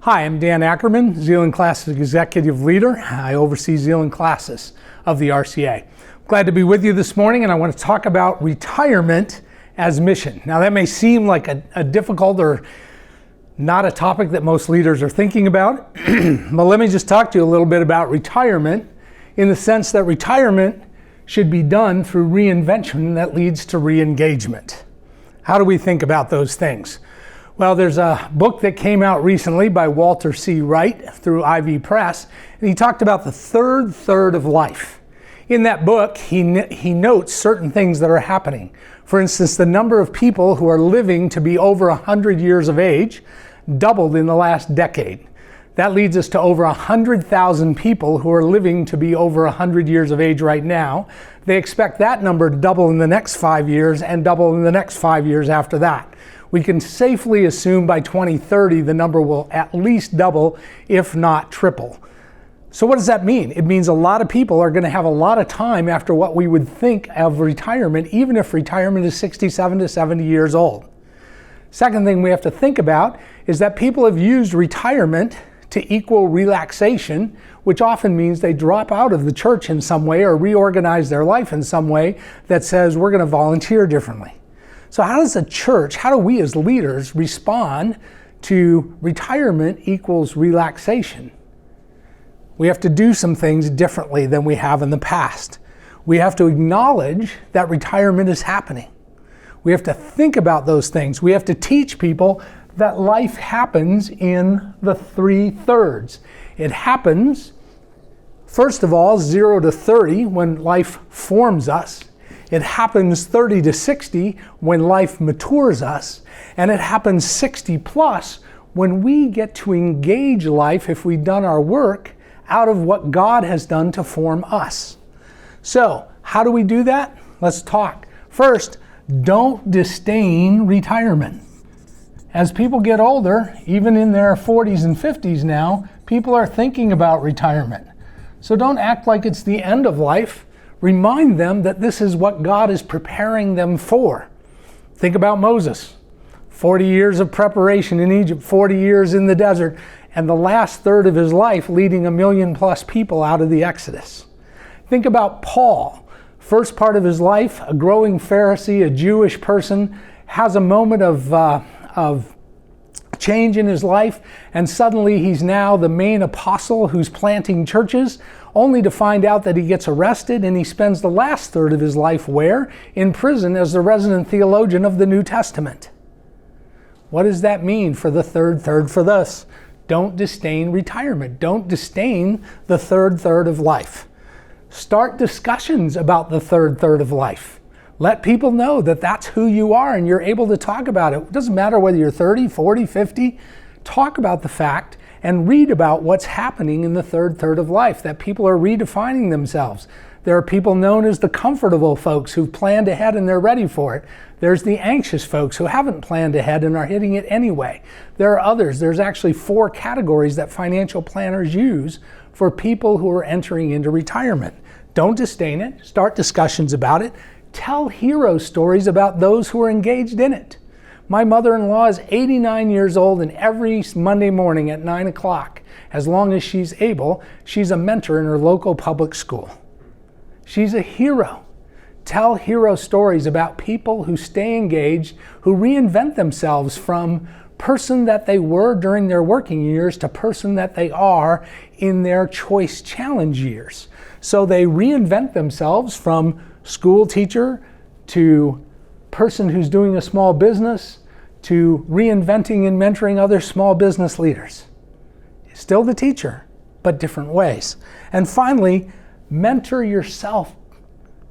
Hi, I'm Dan Ackerman, Zealand Classes Executive Leader. I oversee Zealand Classes of the RCA. Glad to be with you this morning, and I want to talk about retirement as mission. Now that may seem like a difficult or not a topic that most leaders are thinking about, but let me just talk to you a little bit about retirement in the sense that retirement should be done through reinvention that leads to re-engagement. How do we think about those things? Well, there's a book that came out recently by Walter C. Wright through IV Press, and he talked about the third of life. In that book, he notes certain things that are happening. For instance, the number of people who are living to be over 100 years of age doubled in the last decade. That leads us to over 100,000 people who are living to be over 100 years of age right now. They expect that number to double in the next 5 years and double in the next 5 years after that. We can safely assume by 2030 the number will at least double, if not triple. So what does that mean? It means a lot of people are going to have a lot of time after what we would think of retirement, even if retirement is 67 to 70 years old. Second thing we have to think about is that people have used retirement to equal relaxation, which often means they drop out of the church in some way or reorganize their life in some way that says we're going to volunteer differently. So how does a church, how do we as leaders respond to retirement equals relaxation? We have to do some things differently than we have in the past. We have to acknowledge that retirement is happening. We have to think about those things. We have to teach people that life happens in the 3/3. It happens, first of all, 0 to 30 when life forms us. It happens 30 to 60 when life matures us, and it happens 60 plus when we get to engage life, if we've done our work, out of what God has done to form us. So, how do we do that? Let's talk. First, don't disdain retirement. As people get older, even in their 40s and 50s now, people are thinking about retirement. So don't act like it's the end of life. Remind them that this is what God is preparing them for. Think about Moses. 40 years of preparation in Egypt, 40 years in the desert, and the last third of his life leading 1 million plus people out of the Exodus. Think about Paul. First part of his life, a growing Pharisee, a Jewish person, has a moment of change in his life, and suddenly he's now the main apostle who's planting churches, only to find out that he gets arrested and he spends the last third of his life where? In prison as the resident theologian of the New Testament. What does that mean for the third for this? Don't disdain retirement. Don't disdain the third of life. Start discussions about the third of life. Let people know that that's who you are and you're able to talk about it. It doesn't matter whether you're 30, 40, 50. Talk about the fact and read about what's happening in the third of life, that people are redefining themselves. There are people known as the comfortable folks who've planned ahead and they're ready for it. There's the anxious folks who haven't planned ahead and are hitting it anyway. There are others. There's actually 4 categories that financial planners use for people who are entering into retirement. Don't disdain it. Start discussions about it. Tell hero stories about those who are engaged in it. My mother-in-law is 89 years old, and every Monday morning at 9 o'clock, as long as she's able, she's a mentor in her local public school. She's a hero. Tell hero stories about people who stay engaged, who reinvent themselves from person that they were during their working years to person that they are in their choice challenge years. So they reinvent themselves from school teacher to person who's doing a small business to reinventing and mentoring other small business leaders. Still the teacher, but different ways. And finally, mentor yourself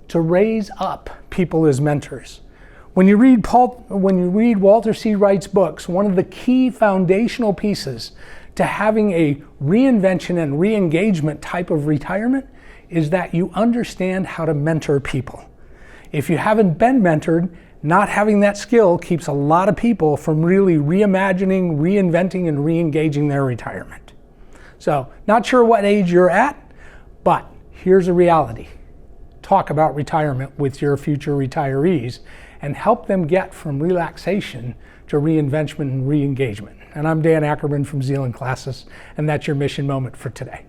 to raise up people as mentors. When you read Walter C. Wright's books, one of the key foundational pieces to having a reinvention and re-engagement type of retirement is that you understand how to mentor people. If you haven't been mentored, not having that skill keeps a lot of people from really reimagining, reinventing, and re-engaging their retirement. So, not sure what age you're at, but here's a reality. Talk about retirement with your future retirees and help them get from relaxation to reinvention and reengagement. And I'm Dan Ackerman from Zealand Classes, and that's your mission moment for today.